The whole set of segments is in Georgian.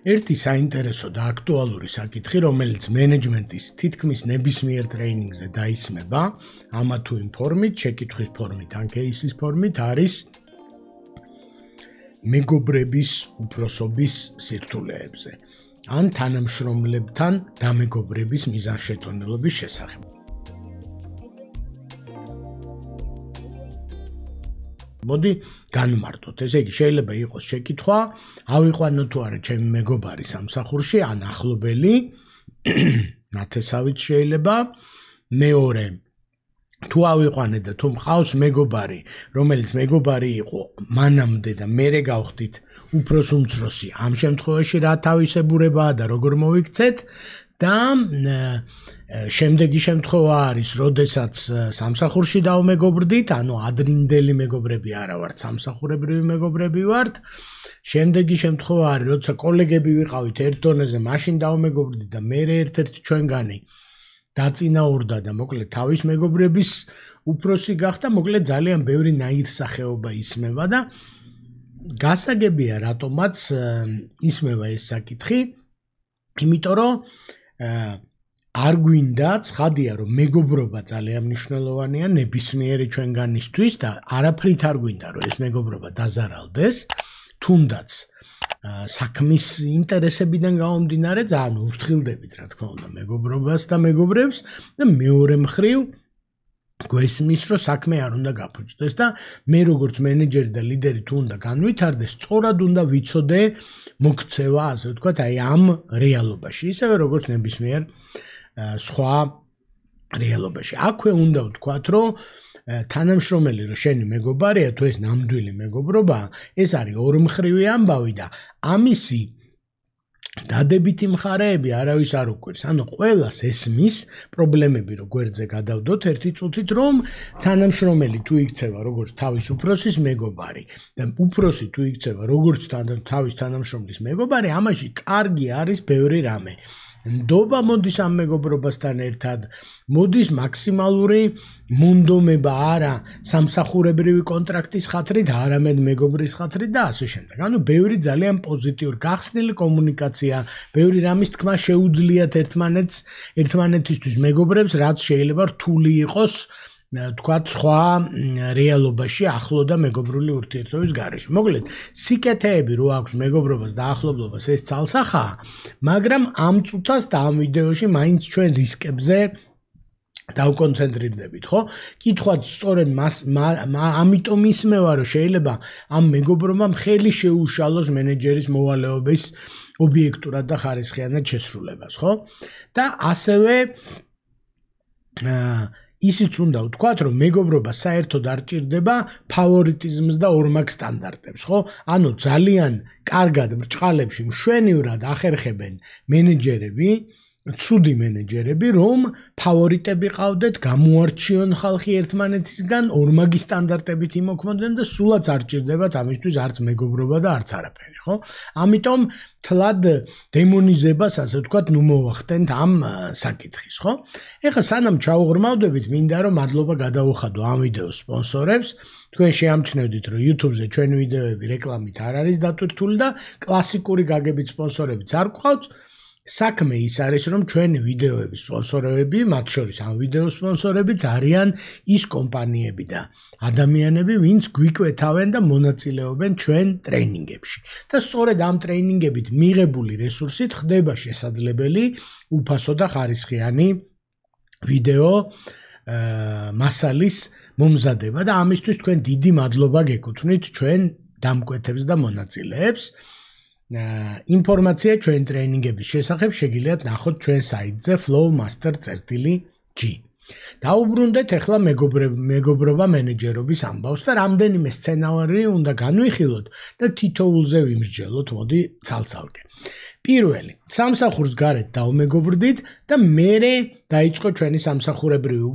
ერთი საინტერესო და აქტუალური საკითხი, რომელიც მენეჯმენტის თითქმის ნებისმიერ ტრეინინგზე დაისმება, ამა თუ იმ ფორმით, შეკითხვის ფორმით, ან кейსის ფორმით არის მეგობრების უფროსობის სირთულეებზე, ან თანამშრომლებთან დამეგობრების მიზანშეწონილობის შესახებ. მოდი განმარტოთ, ესე იგი შეიძლება იყოს შეკითხვა, ავიყვანო თუ არა ჩემი მეგობარი სამსახურში, ან ახლობელი, ნათესავით შეიძლება, მეორე თუ ავიყვანე და თუ მყავს მეგობარი, რომელიც მეგობარი იყო მანამდე და მერე გავხდით უფროს უმცროსი, ამ შემთხვევაში რა თავისებურებაა და როგორ მოვიქცეთ და შემდეგი შემთხვევა არის, როდესაც სამსახურში დავმეგობრდით, ანუ ადრინდელი მეგობრები არა ვართ, სამსახურებრივი მეგობრები ვართ. შემდეგი შემთხვევა არის, როცა კოლეგები ვიყავით ერთ დონეზე, მაშინ დავმეგობრდით და მერე ერთ-ერთი ჩვენგანი დაწინაურდა და მოკლედ თავის მეგობრების უფროსი გახდა, მოკლედ ძალიან ბევრი ნაირსახეობა ისმევა და გასაგებია რატომაც ისმევა ეს საკითხი, იმიტომ რომ არ გვინდა, ცხადია რომ მეგობრობა ძალიან მნიშვნელოვანია ნებისმიერი ჩვენგანისთვის და არაფრით არ გვინდა რომ ეს მეგობრობა დაზარალდეს, თუნდაც საქმის ინტერესებიდან გამომდინარე ძალიან ურთხილდებით რა თქმა უნდა მეგობრობას და მეგობრებს და მეორე მხრივ გვესმის რომ საქმე არ უნდა გაფუჭდეს და მე როგორც მენეჯერი და ლიდერი თუ უნდა განვითარდეს, სწორად უნდა ვიცოდე მოქცევა, ასე ვთქვათ, აი ამ რეალობაში, ისევე როგორც ნებისმიერ სხვა რეალობაში. აქვე უნდა ვთქვათ, რომ თანამშრომელი რომ შენი მეგობარია, თუ ეს ნამდვილი მეგობრობაა, ეს არის ორმხრივი ამბავი და ამისი დადებითი მხარეები არავის არ უკვირს. ანუ ყველას ესმის პრობლემები რო გვერდზე გადავდოთ ერთი წუთით, რომ თანამშრომელი თუ იქცევა როგორც თავის უფროსის მეგობარი და უფროსი თუ იქცევა როგორც თავის თანამშრომლის მეგობარი, ამაში კარგი არის ბევრი რამე. ნდობა მოდის ამ მეგობრობასთან ერთად, მოდის მაქსიმალური მონდომება არა სამსახურებრივი კონტრაქტის ხათრით, არამედ მეგობრის ხათრით და ასე შემდეგ. ანუ ბევრი ძალიან პოზიტიური გახსნილი კომუნიკაცია, ბევრი რამის თქმა შეუძლიათ ერთმანეთისთვის მეგობრებს, რაც შეიძლება რთული იყოს თქვათ სხვა რეალობაში ახლო და მეგობრული ურთიერთობის გარეშე. მოკლედ, სიკეთეები რო აქვს მეგობრობას და ახლობლობას ეს ცალსახაა, მაგრამ ამ წუთას და ამ ვიდეოში მაინც ჩვენ რისკებზე დავკონცენტრირდებით, ხო? კითხვაც სწორედ ამიტომ ისმევა, რომ შეიძლება ამ მეგობრობამ ხელი შეუშალოს მენეჯერის მოვალეობის ობიექტურად და ხარისხიანად შესრულებას, ხო? და ასევე ისიც უნდა ვთქვათ, რომ მეგობრობა საერთოდ არ ჭირდება ფავორიტიზმს და ორმაგ სტანდარტებს, ხო? ანუ ძალიან კარგად ბრჭყალებში მშვენივრად ახერხებენ მენეჯერები, ცუდი მენეჯერები, რომ ფავორიტები ყავდეთ, გამოარჩიონ ხალხი ერთმანეთისგან, ორმაგი სტანდარტებით იმოქმედნენ და სულაც არ ჭირდებათ ამისთვის არც მეგობრობა და არც არაფერი, ხო? ამიტომ თლად დემონიზებას, ასე ვთქვათ, ნუ მოვახდენთ ამ საკითხის, ხო? ეხლა სანამ ჩაუღრმავდებით, მინდა რომ მადლობა გადავუხადო ამ ვიდეოს სპონსორებს. თქვენ შეამჩნევდით, რომ YouTube-ზე ჩვენი ვიდეოები რეკლამით არ არის დატვირთული და კლასიკური გაგებით სპონსორებიც არ გვყავთ. საქმე ის არის, რომ ჩვენი ვიდეოების სპონსორები, მათ შორის ამ ვიდეოს სპონსორებიც არიან ის კომპანიები და ადამიანები, ვინც გვიკვეთავენ და მონაწილეობენ ჩვენ ტრეინინგებში. და სწორედ ამ ტრეინინგებით მიღებული რესურსით ხდება შესაძლებელი უფასო და ხარისხიანი ვიდეო მასალის მომზადება და ამისთვის თქვენ დიდი მადლობა გეკუთვნით ჩვენ დამკვეთებს და მონაწილეებს. ინფორმაცია ჩვენ ტრეინინგების შესახებ შეგიძლიათ ნახოთ ჩვენ საიტზე flowmaster.g. დაუბრუნდეთ ახლა მეგობრობა მენეჯერობის ამბავს და რამდენიმე სცენარი უნდა განვიხილოთ და თითოეულზე ვიმსჯელოთ, მოდი ცალ-ცალკე. პირველი, სამსახურს გარეთ დავმეგობრდით და მერე დაიწყო ჩვენი სამსახურებრივი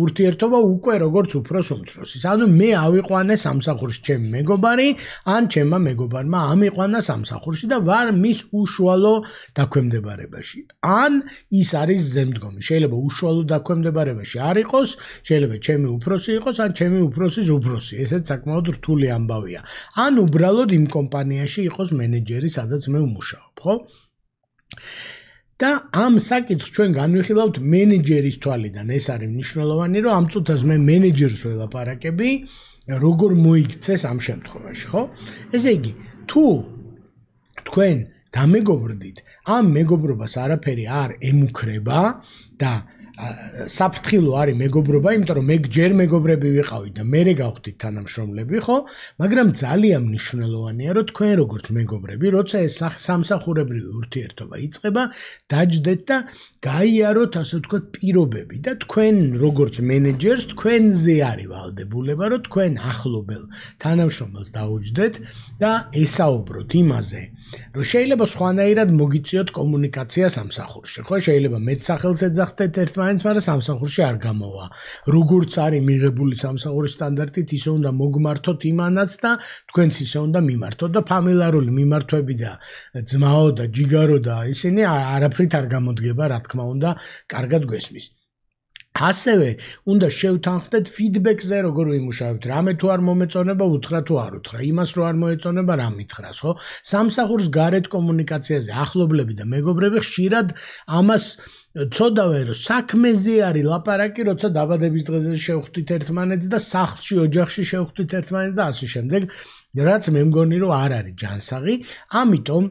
ურთიერთობა უკვე როგორც უფროს უმცროსის. ანუ მე ავიყვანე სამსახურში ჩემი მეგობარი, ან ჩემმა მეგობარმა ამიყვანა სამსახურში და ვარ მის უშუალო დაქვემდებარებაში. ან ის არის ზემდგომი. შეიძლება უშუალო დაქვემდებარებაში არ იყოს, შეიძლება ჩემი უფროსი იყოს, ან ჩემი უფროსის უფროსი. ესეც საკმაოდ რთული ამბავია. ან უბრალოდ იმ კომპანიაში იყოს მენეჯერი, სადაც მე ვმუშაობ. ხო? და ამ საკითხს ჩვენ განვიხილავთ მენეჯერის თვალიდან. ეს არის მნიშვნელოვანი, რომ ამ წუთას მე მენეჯერს ველაპარაკები, როგორ მოიქცეს ამ შემთხვევაში, ხო? ესე იგი, თუ თქვენ დამეგობრდით, ამ მეგობრობას არაფერი არ ემუქრება და საფრთხილო არის მეგობრობა, იმიტომ რომ მე ჯერ მეგობრები ვიყავით და მე გავხდით თანამშრომლები, ხო? მაგრამ ძალიან მნიშვნელოვანია, რომ თქვენ როგორც მეგობრები, როცა ეს სამსახურებრივი ურთიერთობა იწყება, დაჯდეთ და გაიაროთ, ასე ვთქვათ, პირობები და თქვენ როგორც მენეჯერს, თქვენზე არის ვალდებულება, რომ თქვენ ახლობელ თანამშრომელს დაუჯდეთ და ესაუბროთ იმაზე, რომ შეიძლება სხვანაირად მოგიწიოთ კომუნიკაცია სამსახურში, ხო? შეიძლება მეც სახელს ეძახდეთ ერთმანეთს, მაგრამ სამსახურში არ გამოვა. როგორც არის მიღებული სამსახურის სტანდარტით, ისე უნდა მოგმართოთ იმანაც და თქვენც ისე უნდა მიმართოთ და ფამილარული მიმართვები და ძმაო და ჯიგარო და ისინი არაფრით არ გამოდგება, რა თქმა უნდა, კარგად გვესმის. ასევე უნდა შევთანხმდეთ ფიდბექზე, როგორ ვიმუშავებთ, რამე თუ არ მომეწონება, უთხრა თუ არ უთხრა, იმას რო არ მოეწონება, რა მითხრას, ხო? სამსახურს გარეთ კომუნიკაციაზე ახლობლები და მეგობრები ხშირად ამას ცოდავენ, რომ საქმეზე არის ლაპარაკი, როცა დაბადების დღეზე შევხვდით ერთმანეთს და სახლში, ოჯახში შევხვდით ერთმანეთს და ასე შემდეგ, რაც მე მგონი, რომ არ არის ჯანსაღი, ამიტომ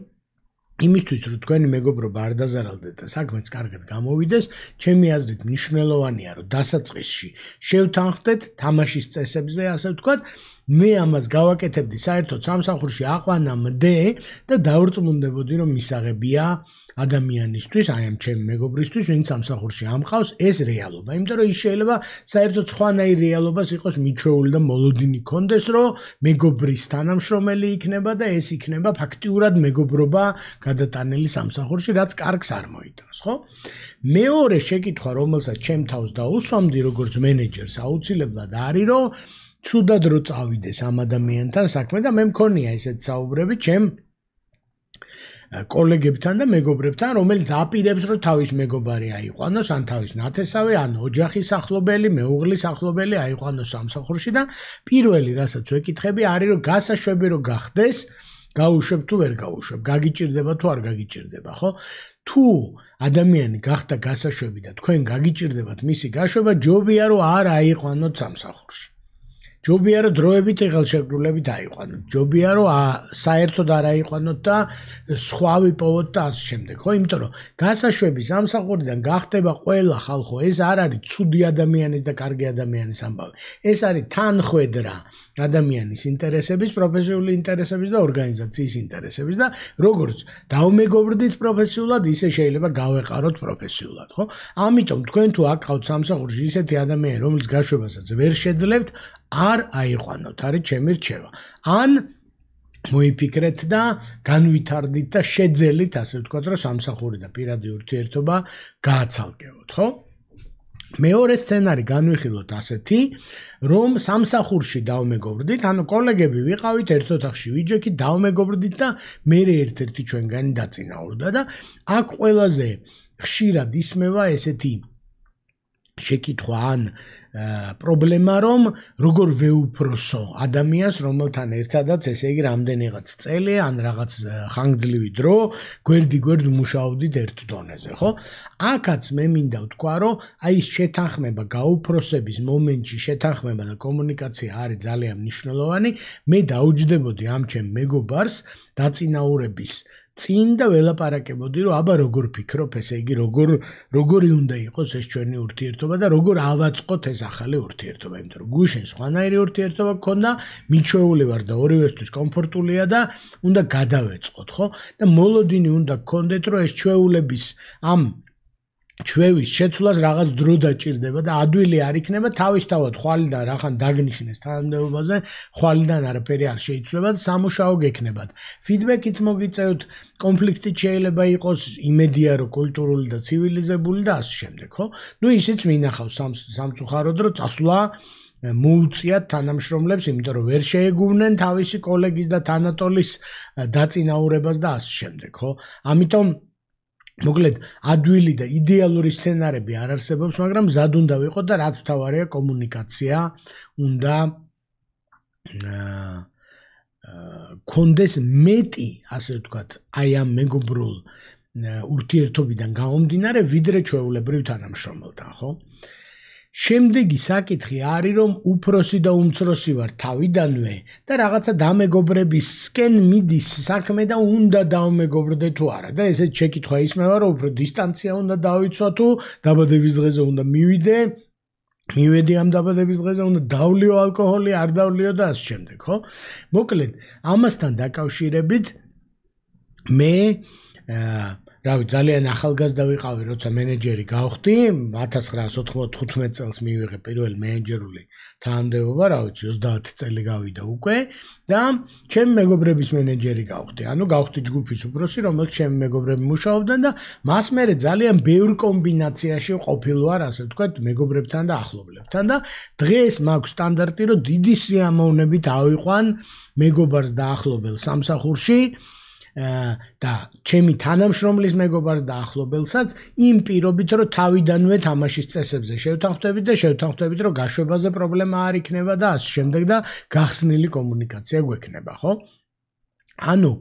იმისთვის რომ თქვენი მეგობრობა არ დაზარალდეს და საქმეც კარგად გამოვიდეს, ჩემი აზრით მნიშვნელოვანია რომ დასაწყისში შევთანხმდეთ თამაშის წესებზე, ასე ვთქვათ, მე ამას გავაკეთებდი საერთოდ სამსახურში აყვანამდე და დავრწმუნდებოდი რომ მისაღებია ადამიანისთვის, აი ამ ჩემი მეგობრისთვის, ვინც სამსახურში ამყავს, ეს რეალობა, იმიტომ რომ ის შეიძლება საერთოდ სხვანაირ რეალობას იყოს მიჩვეული და მოლოდინი კონდეს, რომ მეგობრის თანამშრომელი იქნება და ეს იქნება ფაქტიურად მეგობრობა გადატანილი სამსახურში, რაც კარგს არ მოიტანს, ხო? მეორე შეკითხვა, რომელსაც ჩემ თავს დაუსვამდი როგორც მენეჯერს, აუცილებლად არის, რომ ცუდად რო წავიდეს ამ ადამიანთან საქმე და მე მქონია ესეთ საუბრები ჩემ კოლეგებთან და მეგობრებთან, რომელიც აპირებს, რომ თავის მეგობარი აიყვანოს, ან თავის ნათესავი, ან ოჯახის ახლობელი, მეუღლის ახლობელი აიყვანოს სამსახურში და პირველი, რასაც ვეკითხები, არის, რომ გასაშვები რო გახდეს, გაუშვებ თუ ვერ გაუშვებ, გაგიჭირდება თუ არ გაგიჭირდება, ხო? თუ ადამიანი გახდა გასაშვები და თქვენ გაგიჭირდებათ მისი გაშვება, ჯობია რომ არ აიყვანოთ სამსახურში. ჯობია რომ დროებით იღალშეკრულებით აიყვანოთ. ჯობია რომ საერთოდ არ აიყვანოთ და სხვა ვიპოვოთ და ასე შემდეგ, ხო? იმიტომ რომ გასაშვები სამსახურიდან გახდება ყველა ხალხო, ეს არ არის ცუდი ადამიანის და კარგი ადამიანის ამბავი. ეს არის თანხვედრა ადამიანის ინტერესების, პროფესიული ინტერესების და ორგანიზაციის ინტერესების და როგორც დავმეგობრდით პროფესიულად, ისე შეიძლება გავეყაროთ პროფესიულად, ხო? ამიტომ თქვენ თუ აკავთ სამსახურში ისეთი ადამიანი, რომელიც გაშვებასაც ვერ შეძლებთ, არ აიყვანოთ, არის ჩემი რჩევა. ან მოიფიქრეთ და განვითარდით და შეძელით, ასე ვთქვათ, რომ სამსახური და პირადი ურთიერთობა გააცალკევოთ, ხო? მეორე სცენარი განვიხილოთ ასეთი, რომ სამსახურში დავმეგობრდით, ანუ კოლეგები ვიყავით, ერთ ოთახში ვიჯექით, დავმეგობრდით და მე ერთ-ერთი ჩვენგანი დაწინაურდა და აქ ყველაზე ხშირად ისმევა ესეთი შეკითხვა ან პრობლემა, რომ როგორ ვეუფროსო ადამიანს, რომელთან ერთადაც, ესე იგი, რამდენიღაც წელი ან რაღაც ხანგრძლივი დრო გვერდ-გვერდ მუშაობდით ერთ დონეზე, ხო? აქაც მე მინდა ვთქვა, რომ აი ეს შეთანხმება, გაუფროსების მომენტში შეთანხმება და კომუნიკაცია არის ძალიან მნიშვნელოვანი. მე დაუჯდებოდი ამ ჩემ მეგობარს დაწინაურების წინ და ველაპარაკებოდი, რომ აბა როგორ ფიქრობ, ესე იგი, როგორი უნდა იყოს ეს ჩვენი ურთიერთობა და როგორ ავაწყოთ ეს ახალი ურთიერთობა, იმიტომ რომ გუშინ სხვანაირი ურთიერთობა გქონდა, მიჩვეული ვარ და ორივესთვის კომფორტულია და უნდა გადავეწყოთ, ხო? და მოლოდინი უნდა გქონდეთ, რომ ეს ჩვეულების ამ ჩვევის შეცვლას რაღაც დრო დაჭირდება და ადვილი არ იქნება, თავისთავად ხვალიდან რახან დაგნიშნეს თანამდებობაზე, ხვალიდან არაფერი არ შეიცვლება და სამუშაო გექნებათ. ფიდბექიც მოგიწევთ, კონფლიქტი შეიძლება იყოს იმედია, რომ კულტურული და ცივილიზებული და ასე შემდეგ, ხო? ნუ ისიც მინახავს სამწუხაროდ, რომ წასვლა მოუწიათ თანამშრომლებს, იმიტომ რომ ვერ შეეგუნენ თავისი კოლეგის და თანატოლის დაწინაურებას და ასე შემდეგ, ხო? ამიტომ მოკლედ ადვილი და იდეალური სცენარები არ არსებობს, მაგრამ მზად უნდა ვიყოთ და რაც მთავარია კომუნიკაცია უნდა კონდეს მეტი, ასე ვთქვათ, აი ამ მეგობრულ ურთიერთობიდან გამომდინარე, ვიდრე ჩვეულებრივ თანამშრომელთან, ხო? შემდეგი საკითხი არის, რომ უფროსი და უმცროსი ვარ თავიდანვე და რაღაცა დამეგობრებისკენ მიდის საქმე და უნდა დავმეგობრდე თუ არა. და ესეც შეკითხვა ისმევა, რომ უფრო დისტანცია უნდა დავიცვა თუ დაბადების დღეზე უნდა მივედი ამ დაბადების დღეზე, უნდა დავლიო ალკოჰოლი, არ დავლიო და ასე შემდეგ, ხო? მოკლედ, ამასთან დაკავშირებით მე რავი, ძალიან ახალგაზრდა ვიყავი, როცა მენეჯერი გავხდი, 1995 წელს მივიღე პირველი მენეჯერული თანამდებობა, რა ვიცი, 30 წელი გავიდა უკვე და ჩემი მეგობრების მენეჯერი გავხდი. ანუ გავხდი ჯგუფის უფროსი, რომელიც ჩემი მეგობრები მუშაობდნენ და მას მერე ძალიან ბევრ კომბინაციაში ყოფილ ვარ, ასე ვთქვათ, მეგობრებთან და ახლობლებთან და დღეს მაქვს სტანდარტი, რომ დიდი სიამოვნებით ავიყვან მეგობარს და ახლობელს სამსახურში და ჩემი თანამშრომლის მეგობარს და ახლობელსაც იმ პირობით, რომ თავიდანვე თამაშის წესებზე შევთანხმდებით და შევთანხმდებით, რომ გაშვებაზე პრობლემა არ იქნება და ასე შემდეგ და გახსნილი კომუნიკაცია გვექნება, ხო? ანუ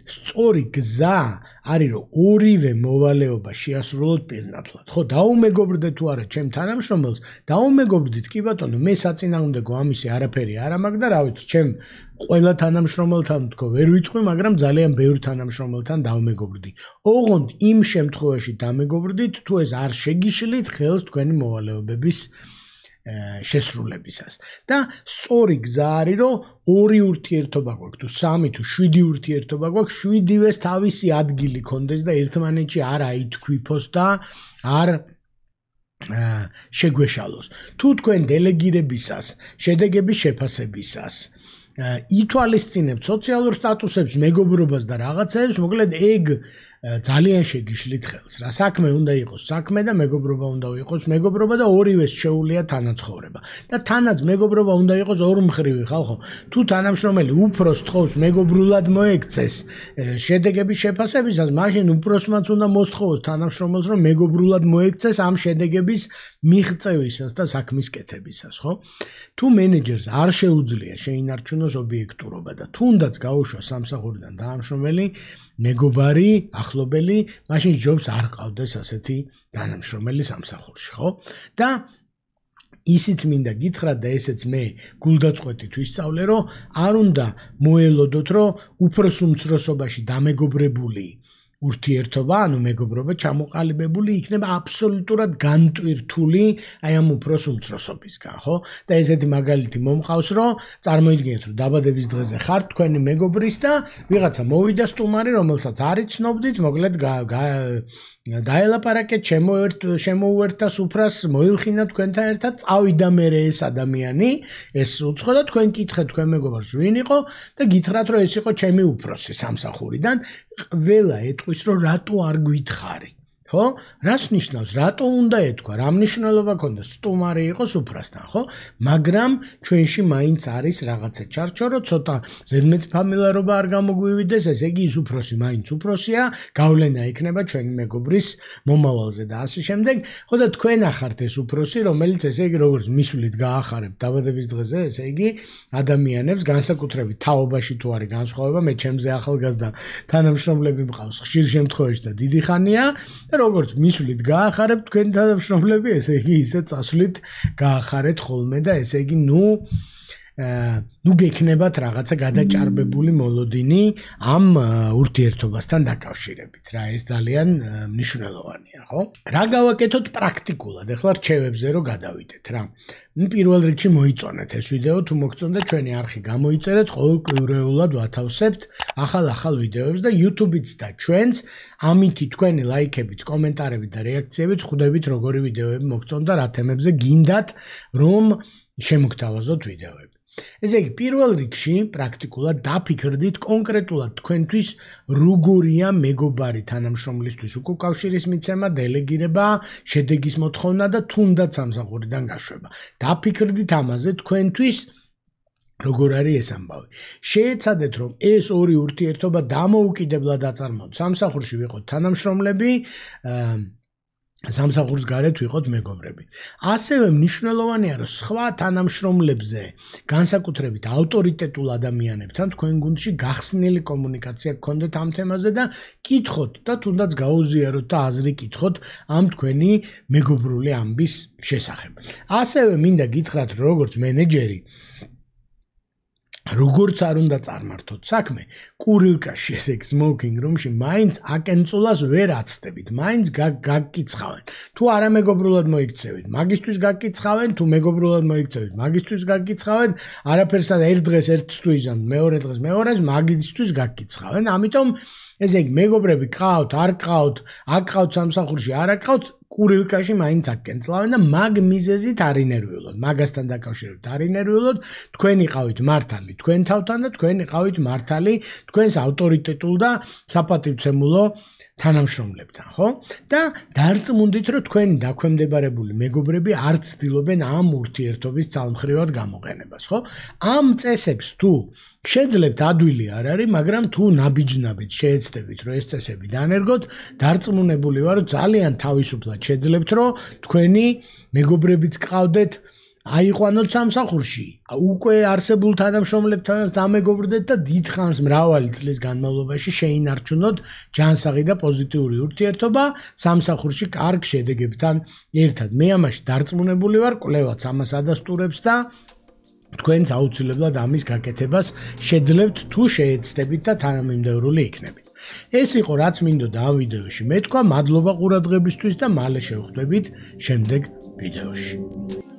სწორი გზა არის, რომ ორივე მოვალეობა შეასრულოთ პირნათლად. ხო, დაუმეგობრდე თუ არა ჩემ თანამშრომელს, დაუმეგობრდით კი ბატონო, მე საწინააღმდეგო ამისი არაფერი არ მაქვს და რა ვიცი, ჩემ ყველა თანამშრომელთან თქო ვერ ვიტყვი, მაგრამ ძალიან ბევრ თანამშრომელთან დავმეგობრდი. ოღონდ იმ შემთხვევაში დამეგობრდით, თუ ეს არ შეგიშლით ხელს თქვენი მოვალეობების შესრულებისას. და სწორი გზა არის, რომ ორი ურთიერთობა გვაქვს, თუ სამი თუ 7 ურთიერთობა გვაქვს, 7-ვეს თავისი ადგილი კონდეს და ერთმანეთში არ აითქვიფოს და არ შეგვეშალოს. თუ თქვენ დელეგირებისას, შედეგების შეფასებისას ითვალისწინებთ სოციალურ სტატუსებს, მეგობრობას და რაღაცებს, მოკლედ ეგ ძალიან შეგიშლით ხელს. რა საქმე უნდა იყოს საქმე და მეგობრობა უნდა იყოს მეგობრობა და ორივეს შეუძლია თანაცხოვრება. და თანაც მეგობრობა უნდა იყოს ორმხრივი, ხალხო. თუ თანამშრომელი უფროს თხოვს მეგობრულად მოექცეს შედეგების შეფასებისას, მაშინ უფროსმაც უნდა მოსთხოვოს თანამშრომელს, რომ მეგობრულად მოექცეს ამ შედეგების მიღწევისას და საქმის კეთებისას, ხო? თუ მენეჯერს არ შეუძლია შეინარჩუნოს ობიექტურობა და თუნდაც გაუშვა სამსახურიდან თანამშრომელი, მეგობარი, ახლობელი, მაშინ ჯობს არ ყავდეს ასეთი თანამშრომელი სამსახურში, ხო? და ისიც მინდა გითხრათ და ესეც მე გულდაწყვეტით ვისწავლე, რომ არ უნდა მოელოდოთ, რომ უფროს უმცროსობაში დამეგობრებული ურთიერთობა, ანუ მეგობრობა ჩამოყალიბებული იქნება აბსოლუტურად განტვირთული აი ამ უფროს უმცროსობისგან, ხო? და ესეთი მაგალითი მომყავს, რომ წარმოიდგინეთ, რომ დაბადების დღეზე ხართ თქვენი მეგობრის და ვიღაცა მოვიდა სტუმარი, რომელსაც არ იცნობდით, მოკლედ დაელაპარაკეთ, შემოუერთდა სუფრას, მოილხინა თქვენთან ერთად, წავიდა მერე ეს ადამიანი, ეს უცხო და თქვენ კითხეთ თქვენ მეგობარს ვინ იყო და გითხრათ, რომ ეს იყო ჩემი უფროსი სამსახურიდან, ყველა ეტყვის, რომ რატო არ გითხარი, ხო? რას ნიშნავს, რატო უნდა ეთქვა, რა მნიშვნელობა ქონდა სტუმარი იყოს უფრასთან, ხო? მაგრამ ჩვენში მაინც არის რაღაცა ჩარჩორო, ცოტა ზედმეტი ფამილარობა არ გამოგვივიდეს, ესე იგი ის უფროსი მაინც უფროსია, გავლენა იქნება ჩვენი მეგობრის მომავალზე და ასე შემდეგ. ხო და თქვენ ახართ ეს უფროსი, რომელიც ესე იგი როგორც მისვლით გაახარებთ დაბადების დღეზე, ესე იგი ადამიანებს განსაკუთრებით თაობაში თუ არის განსხვავება, მე ჩემზე ახალგაზრდა თანამშრომლები მყავს ხშირ შემთხვევაში და დიდი ხანია და როგორც მისვლით გაახარებთ თქვენ თანამშრომლები, ესე იგი ისე წასვლით გაახარეთ ხოლმე და ესე იგი ნუ გექნებათ რაღაცა გადაჭარბებული მოლოდინი ამ ურთიერთობასთან დაკავშირებით. რა ეს ძალიან მნიშვნელოვანია, ხო? რა გავაკეთოთ პრაქტიკულად? ეხლა რჩევებზე რო გადავიდეთ რა. პირველ რიგში მოიწონეთ ეს ვიდეო, თუ მოგწონდა ჩვენი არხი გამოიწერეთ, ყოველკვირეულად ვათავსებთ ახალ ვიდეოებს და YouTube-იც და ჩვენს ამითი თქვენი ლაიქებით, კომენტარებით და რეაქციებით ხვდებით როგორი ვიდეოები მოგწონდა, რა თემებზე გინდათ რომ შემოგთავაზოთ ვიდეოები. ესე იგი, პირველ რიგში პრაქტიკულად დაფიქრდით კონკრეტულად თქვენთვის როგორია მეგობარი თანამშრომლისთვის უკავშირის მიცემა, დელეგირება, შედეგის მოთხოვნა და თუნდაც სამსახურიდან გაშვება. დაფიქრდით ამაზე თქვენთვის როგორ არის ეს ამბავი. შეეცადეთ, რომ ეს ორი ურთიერთობა დამოუკიდებლად აწარმოოთ. სამსახურში ვიყოთ თანამშრომლები, სამსახურის გარეთ ვიყოთ მეგობრები. ასევე მნიშვნელოვანია, რომ სხვა თანამშრომლებზე, განსაკუთრებით ავტორიტეტულ ადამიანებთან თქვენ გუნდში გახსნილი კომუნიკაცია გქონდეთ ამ თემაზე და კითხოთ და თუნდაც გაუზიაროთ და აზრი კითხოთ ამ თქვენი მეგობრული ამბის შესახებ. ასევე მინდა გითხრათ, როგორც მენეჯერი, როგორც არ უნდა წარმართოთ საქმე, კურილკაში, ესე იგი smoking room-ში მაინც აკენწულას ვერ აცდებით, მაინც გაგკიცხავენ. თუ არა მეგობრულად მოიქცევით, მაგისთვის გაგკიცხავენ, თუ მეგობრულად მოიქცევით, მაგისთვის გაგკიცხავენ, არაფერს ერთ დღეს ერთს თუ იზამთ, მეორე დღეს მეორეს, მაგისთვის გაგკიცხავენ. ამიტომ ესე იგი მეგობრები ყავთ, არ ყავთ, აკყავთ სამსახურში, არ აკყავთ, კურილკაში მაინც აკენწლავენ და მაგ მიზეზით არ ინერვიულოთ, მაგასთან დაკავშირებით არ ინერვიულოთ, თქვენ იყავით მართალი თქვენ თავთან და თქვენ იყავით მართალი თქვენს ავტორიტეტულ და საპატივცემულო თანამშრომლებთან, ხო? და დარწმუნდით, რომ თქვენი დაქვემდებარებული მეგობრები არ ცდილობენ ამ ურთიერთობის ძალმხრივად გამოყენებას, ხო? ამ წესებს თუ შეძლებთ ადვილი არ არის, მაგრამ თუ ნაბიჯნაბით შეეცდებით, რომ ეს წესები დანერგოთ, დარწმუნებული ვარ, რომ ძალიან თავისუფლად შეძლებთ, რომ თქვენი მეგობრებიც ყავდეთ აიყვანოთ სამსახურში, უკვე არსებულ თანამშრომლებთანაც დამეგობრდეთ და დიდხანს მრავალი წლის განმავლობაში შეინარჩუნოთ ჯანსაღი და პოზიტიური ურთიერთობა სამსახურში კარგ შედეგებთან ერთად. მე ამაში დარწმუნებული ვარ, კვლევაც ამას ადასტურებს და თქვენც აუცილებლად ამის გაკეთებას შეძლებთ თუ შეეცდებით და თანამიმდევრული იქნებით. ეს იყო რაც მინდოდა ამ ვიდეოში მეთქვა, მადლობა ყურადღებისთვის და მალე შევხვდებით შემდეგ ვიდეოში.